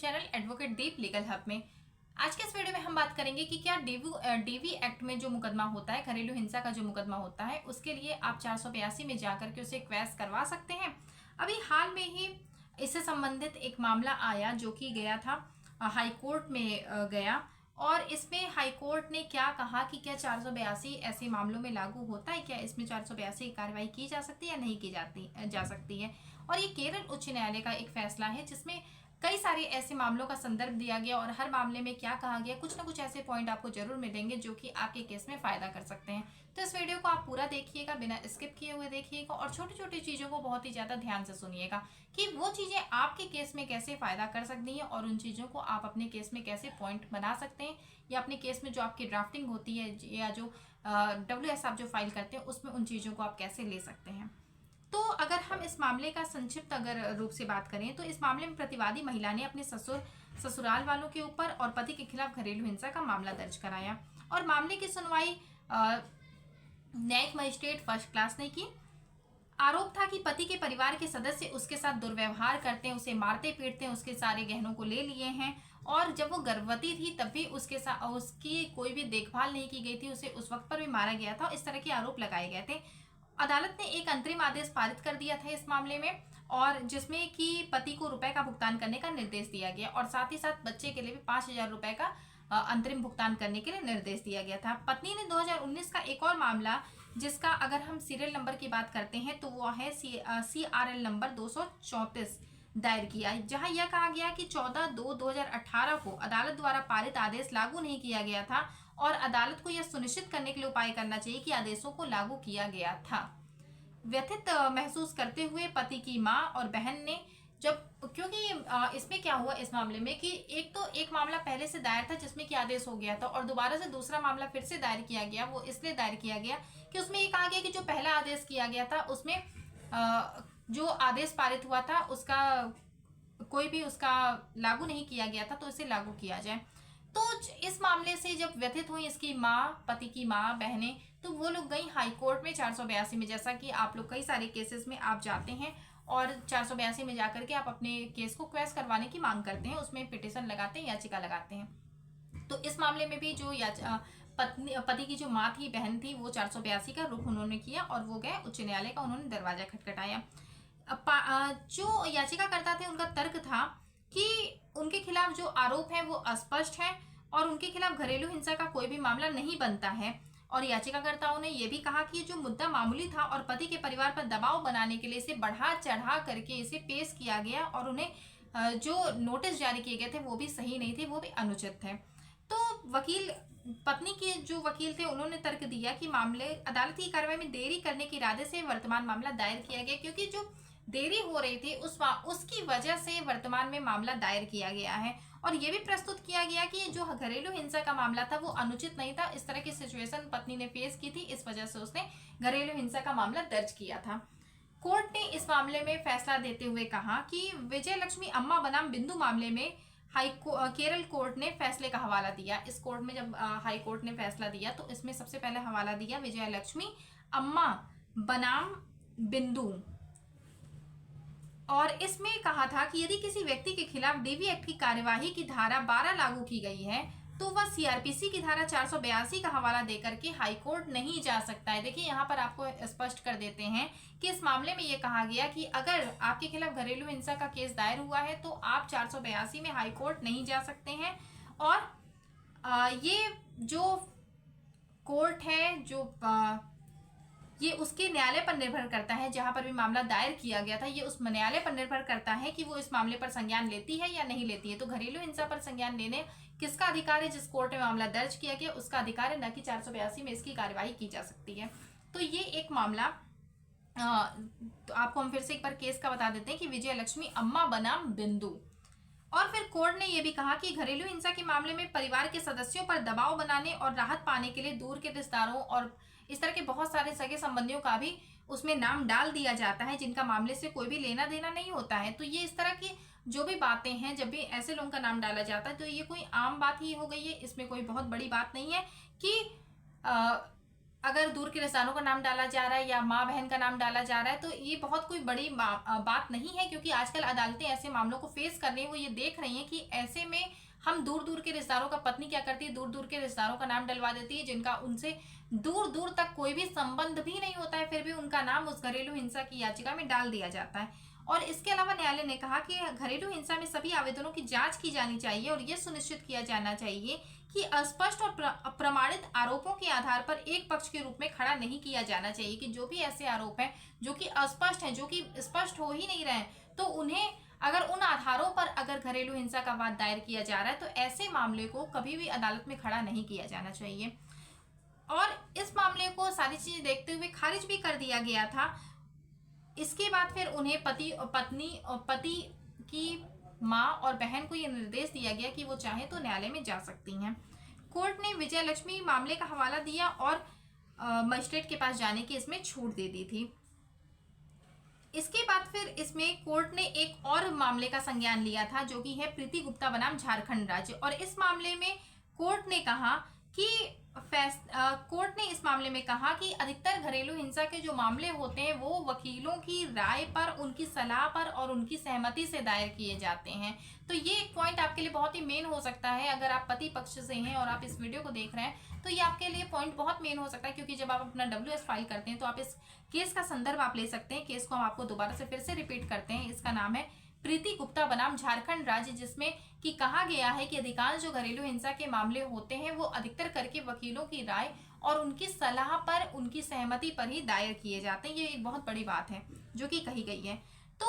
Channel advocate दीप legal hub में। आज के इस वीडियो में हम बात करेंगे कि क्या डीवी एक्ट में जो मुकदमा होता है, घरेलू हिंसा का जो मुकदमा होता है, उसके लिए आप 482 में जाकर के उसे क्वैश करवा सकते हैं। अभी हाल में ही इससे संबंधित एक मामला आया जो कि गया था हाई कोर्ट में गया, और इसमें हाई कोर्ट ने क्या कहा कि क्या 482 ऐसे मामलों में लागू होता है, क्या इसमें 482 की कार्रवाई की जा सकती है या नहीं की जा सकती है। और ये केरल उच्च न्यायालय का एक फैसला है जिसमें कई सारे ऐसे मामलों का संदर्भ दिया गया और हर मामले में क्या कहा गया, कुछ ना कुछ ऐसे पॉइंट आपको जरूर मिलेंगे जो कि आपके केस में फायदा कर सकते हैं। तो इस वीडियो को आप पूरा देखिएगा, बिना स्किप किए हुए देखिएगा और छोटी छोटी चीजों को बहुत ही ज्यादा ध्यान से सुनिएगा कि वो चीजें आपके केस में कैसे फायदा कर सकती हैं और उन चीजों को आप अपने केस में कैसे पॉइंट बना सकते हैं, या अपने केस में जो आपकी ड्राफ्टिंग होती है या जो WS आप जो फाइल करते हैं उसमें उन चीजों को आप कैसे ले सकते हैं। तो अगर हम इस मामले का संक्षिप्त अगर रूप से बात करें तो इस मामले में प्रतिवादी महिला ने अपने ससुराल वालों के ऊपर और पति के खिलाफ घरेलू हिंसा का मामला दर्ज कराया और मामले की सुनवाई न्यायिक मजिस्ट्रेट फर्स्ट क्लास ने की। आरोप था कि पति के परिवार के सदस्य उसके साथ दुर्व्यवहार करते हैं, उसे मारते पीटते हैं, उसके सारे गहनों को ले लिए हैं और जब वो गर्भवती थी तब भी उसके साथ उसकी कोई भी देखभाल नहीं की गई थी, उसे उस वक्त पर भी मारा गया था। इस तरह के आरोप लगाए गए थे। अदालत ने एक अंतरिम आदेश पारित कर दिया था इस मामले में, और जिसमें कि पति को रुपए का भुगतान करने का निर्देश दिया गया और साथ ही साथ बच्चे के लिए भी 5000 रुपए का अंतरिम भुगतान करने के लिए निर्देश दिया गया था। पत्नी ने 2019 का एक और मामला, जिसका अगर हम सीरियल नंबर की बात करते हैं तो वो है CRL नंबर 234 दायर किया, जहां यह कहा गया कि 14/2/2018 को अदालत द्वारा पारित आदेश लागू नहीं किया गया था और अदालत को यह सुनिश्चित करने के लिए उपाय करना चाहिए कि आदेशों को लागू किया गया था। व्यथित महसूस करते हुए पति की मां और बहन ने क्योंकि इसमें क्या हुआ इस मामले में कि एक मामला पहले से दायर था जिसमें कि आदेश हो गया था और दोबारा से दूसरा मामला फिर से दायर किया गया। वो इसलिए दायर किया गया कि उसमें ये कहा गया कि जो पहला आदेश किया गया था उसमें जो आदेश पारित हुआ था उसका कोई भी उसका लागू नहीं किया गया था, तो इसे लागू किया जाए। तो इस मामले से जब व्यथित हुई इसकी माँ, पति की माँ, बहनें, तो वो लोग गई हाई कोर्ट में 482 में। जैसा कि आप लोग कई सारे केसेस में आप जाते हैं और 482 में जाकर के आप अपने केस को क्वैश करवाने की मांग करते हैं, उसमें पिटिशन लगाते हैं, याचिका लगाते हैं। तो इस मामले में भी जो पति की जो माँ थी, बहन थी, वो 482 का रुख उन्होंने किया और वो गए उच्च न्यायालय का, उन्होंने दरवाजा खटखटाया। जो याचिकाकर्ता थे उनका तर्क था कि उनके खिलाफ जो आरोप है वो अस्पष्ट है और उनके खिलाफ घरेलू हिंसा का कोई भी मामला नहीं बनता है। और याचिकाकर्ताओं ने यह भी कहा कि जो मुद्दा मामूली था और पति के परिवार पर दबाव बनाने के लिए इसे बढ़ा चढ़ा करके इसे पेश किया गया और उन्हें जो नोटिस जारी किए गए थे वो भी सही नहीं थे, वो भी अनुचित थे। तो पत्नी के जो वकील थे उन्होंने तर्क दिया कि मामले अदालत की कार्रवाई में देरी करने के इरादे से वर्तमान मामला दायर किया गया, क्योंकि जो देरी हो रही थी उसकी वजह से वर्तमान में मामला दायर किया गया है। और यह भी प्रस्तुत किया गया कि जो घरेलू हिंसा का मामला था वो अनुचित नहीं था, इस तरह की सिचुएशन पत्नी ने फेस की थी, इस वजह से उसने घरेलू हिंसा का मामला दर्ज किया था। कोर्ट ने इस मामले में फैसला देते हुए कहा कि विजय लक्ष्मी अम्मा बनाम बिंदु मामले में केरल कोर्ट ने फैसले का हवाला दिया। इस कोर्ट में जब हाई कोर्ट ने फैसला दिया तो इसमें सबसे पहले हवाला दिया विजय लक्ष्मी अम्मा बनाम बिंदु, और इसमें कहा था कि यदि किसी व्यक्ति के खिलाफ डीवी एक्ट की कार्यवाही की धारा 12 लागू की गई है तो वह CRPC की धारा 482 का हवाला देकर के हाई कोर्ट नहीं जा सकता है। देखिए यहाँ पर आपको स्पष्ट कर देते हैं कि इस मामले में ये कहा गया कि अगर आपके खिलाफ घरेलू हिंसा का केस दायर हुआ है तो आप 482 में हाई कोर्ट नहीं जा सकते हैं। और ये जो कोर्ट है ये उसके न्यायालय पर निर्भर करता है, जहां पर भी मामला दायर किया गया था ये उस न्यायालय पर निर्भर करता है कि वो इस मामले पर संज्ञान लेती है या नहीं लेती है। तो घरेलू हिंसा पर संज्ञान लेने किसका अधिकार है? जिस कोर्ट में मामला दर्ज किया गया उसका अधिकार है, न कि 482 में इसकी कार्यवाही की जा सकती है। तो ये एक मामला तो आपको हम फिर से एक बार केस का बता देते हैं कि विजय लक्ष्मी अम्मा बनाम बिंदु। और फिर कोर्ट ने यह भी कहा कि घरेलू हिंसा के मामले में परिवार के सदस्यों पर दबाव बनाने और राहत पाने के लिए दूर के रिश्तेदारों और इस तरह के बहुत सारे सगे संबंधियों का भी उसमें नाम डाल दिया जाता है, जिनका मामले से कोई भी लेना देना नहीं होता है। तो ये इस तरह की जो भी बातें हैं, जब भी ऐसे लोगों का नाम डाला जाता है तो ये कोई आम बात ही हो गई है, इसमें कोई बहुत बड़ी बात नहीं है कि अगर दूर के रिश्तेदारों का नाम डाला जा रहा है या माँ बहन का नाम डाला जा रहा है, तो ये बहुत कोई बड़ी बात नहीं है, क्योंकि आजकल अदालतें ऐसे मामलों को फेस कर रही हैं। वो ये देख रही हैं कि ऐसे में हम दूर दूर के रिश्तेदारों का, पत्नी क्या करती है, दूर दूर के रिश्तेदारों का नाम डलवा देती है जिनका उनसे दूर दूर तक कोई भी संबंध भी नहीं होता है, फिर भी उनका नाम उस घरेलू हिंसा की याचिका में डाल दिया जाता है। और इसके अलावा न्यायालय ने कहा कि घरेलू हिंसा में सभी आवेदनों की जांच की जानी चाहिए और यह सुनिश्चित किया जाना चाहिए कि अस्पष्ट और अप्रमाणित आरोपों के आधार पर एक पक्ष के रूप में खड़ा नहीं किया जाना चाहिए, कि जो भी ऐसे आरोप हैं जो कि अस्पष्ट हैं, जो कि स्पष्ट हो ही नहीं रहे हैं, तो उन्हें अगर उन आधारों पर अगर घरेलू हिंसा का वाद दायर किया जा रहा है तो ऐसे मामले को कभी भी अदालत में खड़ा नहीं किया जाना चाहिए। और इस मामले को सारी चीजें देखते हुए खारिज भी कर दिया गया था। इसके बाद फिर उन्हें पति की माँ और बहन को यह निर्देश दिया गया कि वो चाहे तो न्यायालय में जा सकती हैं। कोर्ट ने विजय लक्ष्मी मामले का हवाला दिया और मजिस्ट्रेट के पास जाने की इसमें छूट दे दी थी। इसके बाद फिर इसमें कोर्ट ने एक और मामले का संज्ञान लिया था, जो कि है प्रीति गुप्ता बनाम झारखंड राज्य। और इस मामले में कोर्ट ने कहा कि कोर्ट ने इस मामले में कहा कि अधिकतर घरेलू हिंसा के जो मामले होते हैं वो वकीलों की राय पर, उनकी सलाह पर और उनकी सहमति से दायर किए जाते हैं। तो ये एक पॉइंट आपके लिए बहुत ही मेन हो सकता है। अगर आप पति पक्ष से हैं और आप इस वीडियो को देख रहे हैं तो ये आपके लिए पॉइंट बहुत मेन हो सकता है, क्योंकि जब आप अपना WS फाइल करते हैं तो आप इस केस का संदर्भ आप ले सकते हैं। केस को हम आपको दोबारा से फिर से रिपीट करते हैं। इसका नाम है प्रीति गुप्ता बनाम झारखंड राज्य, जिसमें कि कहा गया है कि अधिकांश जो घरेलू हिंसा के मामले होते हैं वो अधिकतर करके वकीलों की राय और उनकी सलाह पर, उनकी सहमति पर ही दायर किए जाते हैं। ये एक बहुत बड़ी बात है जो कि कही गई है। तो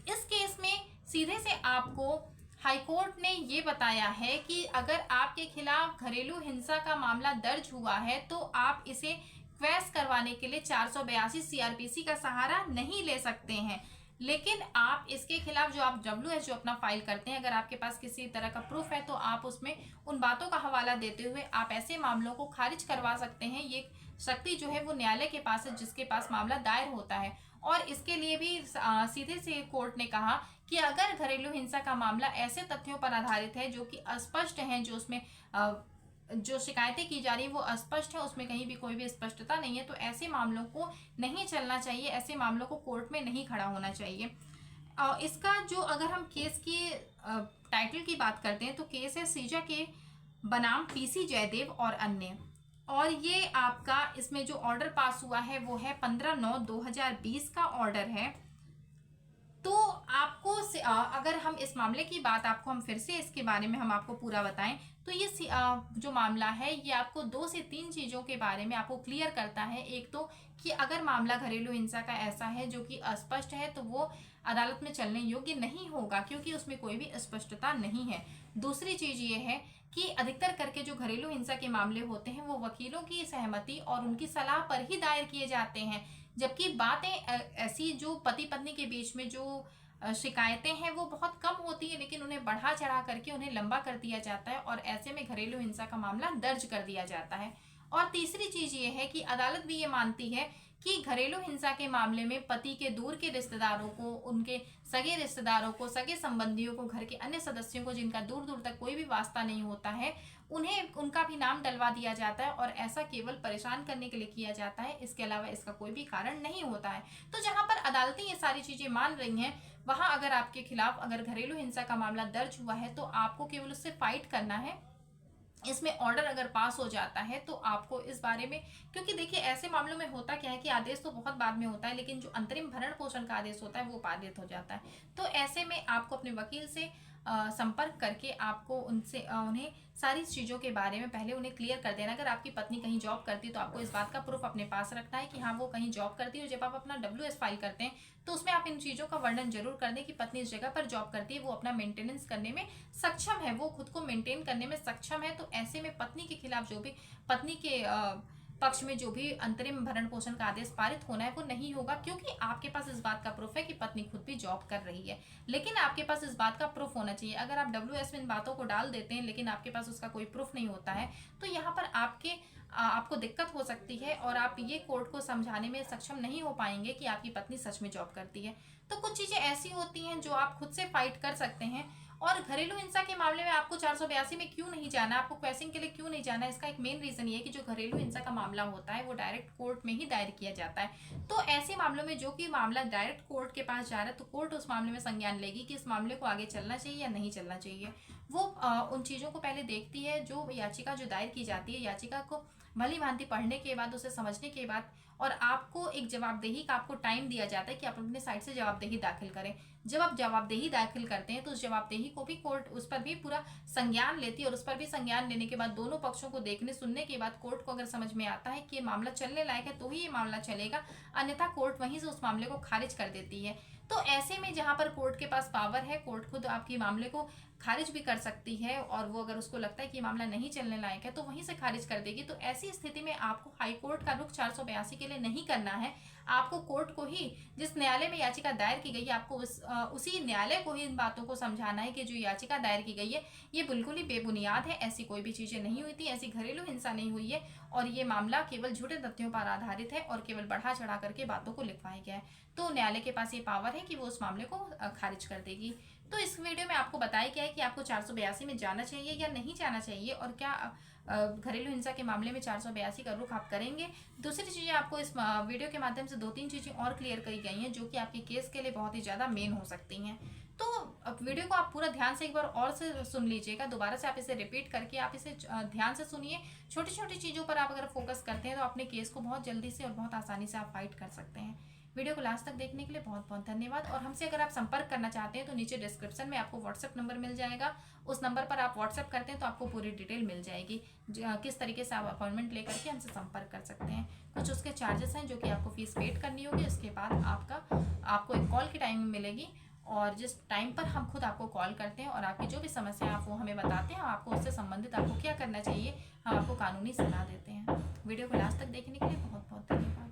इस केस में सीधे से आपको हाईकोर्ट ने ये बताया है कि अगर आपके खिलाफ घरेलू हिंसा का मामला दर्ज हुआ है तो आप इसे क्वैश करवाने के लिए 482 CRPC का सहारा नहीं ले सकते हैं। लेकिन आप इसके खिलाफ जो आप WS जो अपना फाइल करते हैं, अगर आपके पास किसी तरह का प्रूफ है तो आप उसमें उन बातों का हवाला देते हुए आप ऐसे मामलों को खारिज करवा सकते हैं। ये शक्ति जो है वो न्यायालय के पास है, जिसके पास मामला दायर होता है। और इसके लिए भी सीधे से कोर्ट ने कहा कि अगर घरेलू हिंसा का मामला ऐसे तथ्यों पर आधारित है जो कि अस्पष्ट हैं, जो उसमें जो शिकायतें की जा रही है वो अस्पष्ट है, उसमें कहीं भी कोई भी स्पष्टता नहीं है, तो ऐसे मामलों को नहीं चलना चाहिए, ऐसे मामलों को कोर्ट में नहीं खड़ा होना चाहिए। इसका जो अगर हम केस की टाइटल की बात करते हैं तो केस है सीजा के बनाम PC जयदेव और अन्य। और ये आपका इसमें जो ऑर्डर पास हुआ है वो है 15/9/2020 का ऑर्डर है। तो आपको अगर हम इस मामले की बात आपको हम फिर से इसके बारे में हम आपको पूरा बताएं तो ये जो मामला है ये आपको 2 से 3 चीज़ों के बारे में आपको क्लियर करता है। एक तो कि अगर मामला घरेलू हिंसा का ऐसा है जो कि अस्पष्ट है तो वो अदालत में चलने योग्य नहीं होगा, क्योंकि उसमें कोई भी स्पष्टता नहीं है। दूसरी चीज़ ये है कि अधिकतर करके जो घरेलू हिंसा के मामले होते हैं वो वकीलों की सहमति और उनकी सलाह पर ही दायर किए जाते हैं, जबकि बातें ऐसी जो पति पत्नी के बीच में जो शिकायतें हैं वो बहुत कम होती है, लेकिन उन्हें बढ़ा चढ़ा करके उन्हें लंबा कर दिया जाता है और ऐसे में घरेलू हिंसा का मामला दर्ज कर दिया जाता है। और तीसरी चीज ये है कि अदालत भी ये मानती है कि घरेलू हिंसा के मामले में पति के दूर के रिश्तेदारों को, उनके सगे रिश्तेदारों को, सगे संबंधियों को, घर के अन्य सदस्यों को जिनका दूर दूर तक कोई भी वास्ता नहीं होता है, उन्हें उनका भी नाम डलवा दिया जाता है और ऐसा केवल परेशान करने के लिए किया जाता है। इसके अलावा इसका कोई भी कारण नहीं होता है। तो जहां पर अदालतें ये सारी चीजें मान रही हैं, वहां अगर आपके खिलाफ अगर घरेलू हिंसा का मामला दर्ज हुआ है तो आपको केवल उससे फाइट करना है। इसमें ऑर्डर अगर पास हो जाता है तो आपको इस बारे में, क्योंकि देखिए ऐसे मामलों में होता क्या है कि आदेश तो बहुत बाद में होता है, लेकिन जो अंतरिम भरण पोषण का आदेश होता है वो पारित हो जाता है। तो ऐसे में आपको अपने वकील से संपर्क करके आपको उनसे उन्हें सारी चीज़ों के बारे में पहले उन्हें क्लियर कर देना। अगर आपकी पत्नी कहीं जॉब करती है तो आपको इस बात का प्रूफ अपने पास रखना है कि हाँ वो कहीं जॉब करती है। और जब आप अपना WS फाइल करते हैं तो उसमें आप इन चीज़ों का वर्णन जरूर कर दें कि पत्नी इस जगह पर जॉब करती है, वो अपना मेंटेनेंस करने में सक्षम है, वो खुद को मेंटेन करने में सक्षम है। तो ऐसे में पत्नी के खिलाफ जो भी पत्नी के पक्ष में जो भी अंतरिम भरण पोषण का आदेश पारित होना है वो नहीं होगा, क्योंकि आपके पास इस बात का प्रूफ है कि पत्नी खुद भी जॉब कर रही है। लेकिन आपके पास इस बात का प्रूफ होना चाहिए। अगर आप WS में इन बातों को डाल देते हैं लेकिन आपके पास उसका कोई प्रूफ नहीं होता है तो यहाँ पर आपको दिक्कत हो सकती है और आप ये कोर्ट को समझाने में सक्षम नहीं हो पाएंगे कि आपकी पत्नी सच में जॉब करती है। तो कुछ चीज़ें ऐसी होती हैं जो आप खुद से फाइट कर सकते हैं और घरेलू हिंसा के मामले में आपको 482 में क्यों नहीं जाना, आपको क्वेश्चन के लिए क्यों नहीं जाना, इसका एक मेन रीजन ये है कि जो घरेलू हिंसा का मामला होता है वो डायरेक्ट कोर्ट में ही दायर किया जाता है। तो ऐसे मामलों में जो कि मामला डायरेक्ट कोर्ट के पास जा रहा है तो कोर्ट उस मामले में संज्ञान लेगी कि इस मामले को आगे चलना चाहिए या नहीं चलना चाहिए। वो उन चीज़ों को पहले देखती है, जो याचिका जो दायर की जाती है, याचिका को भली भांति पढ़ने के बाद, उसे समझने के बाद, और आपको एक जवाबदेही का आपको टाइम दिया जाता है कि आप अपने साइड से जवाबदेही दाखिल करें। जब आप जवाबदेही दाखिल करते हैं तो उस जवाबदेही को भी कोर्ट उस पर भी पूरा संज्ञान लेती है, और उस पर भी संज्ञान लेने के बाद दोनों पक्षों को देखने सुनने के बाद कोर्ट को अगर समझ में आता है कि ये मामला चलने लायक है तो ही ये मामला चलेगा, अन्यथा कोर्ट वहीं से उस मामले को खारिज कर देती है। तो ऐसे में जहां पर कोर्ट के पास पावर है, कोर्ट खुद आपके मामले को खारिज भी कर सकती है, और वो अगर उसको लगता है कि मामला नहीं चलने लायक है तो वहीं से खारिज कर देगी। तो ऐसी स्थिति में आपको हाई कोर्ट का रुख 482 के लिए नहीं करना है। आपको कोर्ट को ही, जिस न्यायालय में याचिका दायर की गई है, आपको उसी न्यायालय को ही इन बातों को समझाना है कि जो याचिका दायर की गई है ये बिल्कुल ही बेबुनियाद है, ऐसी कोई भी चीजें नहीं हुई थी, ऐसी घरेलू हिंसा नहीं हुई है, और ये मामला केवल झूठे तथ्यों पर आधारित है और केवल बढ़ा चढ़ा करके बातों को लिखवाया गया है। तो न्यायालय के पास ये पावर है कि वो उस मामले को खारिज कर देगी। तो इस वीडियो में आपको बताया गया है कि आपको 482 में जाना चाहिए या नहीं जाना चाहिए, और क्या घरेलू हिंसा के मामले में 482 का रुख आप करेंगे। दूसरी चीज़ें आपको इस वीडियो के माध्यम से 2-3 चीज़ें और क्लियर करी गई हैं जो कि आपके केस के लिए बहुत ही ज़्यादा मेन हो सकती हैं। तो अब वीडियो को आप पूरा ध्यान से एक बार और से सुन लीजिएगा, दोबारा से आप इसे रिपीट करके आप इसे ध्यान से सुनिए। छोटी छोटी चीज़ों पर आप अगर फोकस करते हैं तो अपने केस को बहुत जल्दी से और बहुत आसानी से आप फाइट कर सकते हैं। वीडियो को लास्ट तक देखने के लिए बहुत बहुत धन्यवाद। और हमसे अगर आप संपर्क करना चाहते हैं तो नीचे डिस्क्रिप्शन में आपको व्हाट्सएप नंबर मिल जाएगा, उस नंबर पर आप व्हाट्सएप करते हैं तो आपको पूरी डिटेल मिल जाएगी किस तरीके से आप अपॉइंटमेंट लेकर के हमसे संपर्क कर सकते हैं। कुछ उसके चार्जेस हैं जो कि आपको फीस पेड करनी होगी, उसके बाद आपको एक कॉल की टाइमिंग मिलेगी, और जिस टाइम पर हम खुद आपको कॉल करते हैं और आपकी जो भी समस्या है आप वो हमें बताते हैं, आपको उससे संबंधित आपको क्या करना चाहिए, हम आपको कानूनी सलाह देते हैं। वीडियो को लास्ट तक देखने के लिए बहुत बहुत धन्यवाद।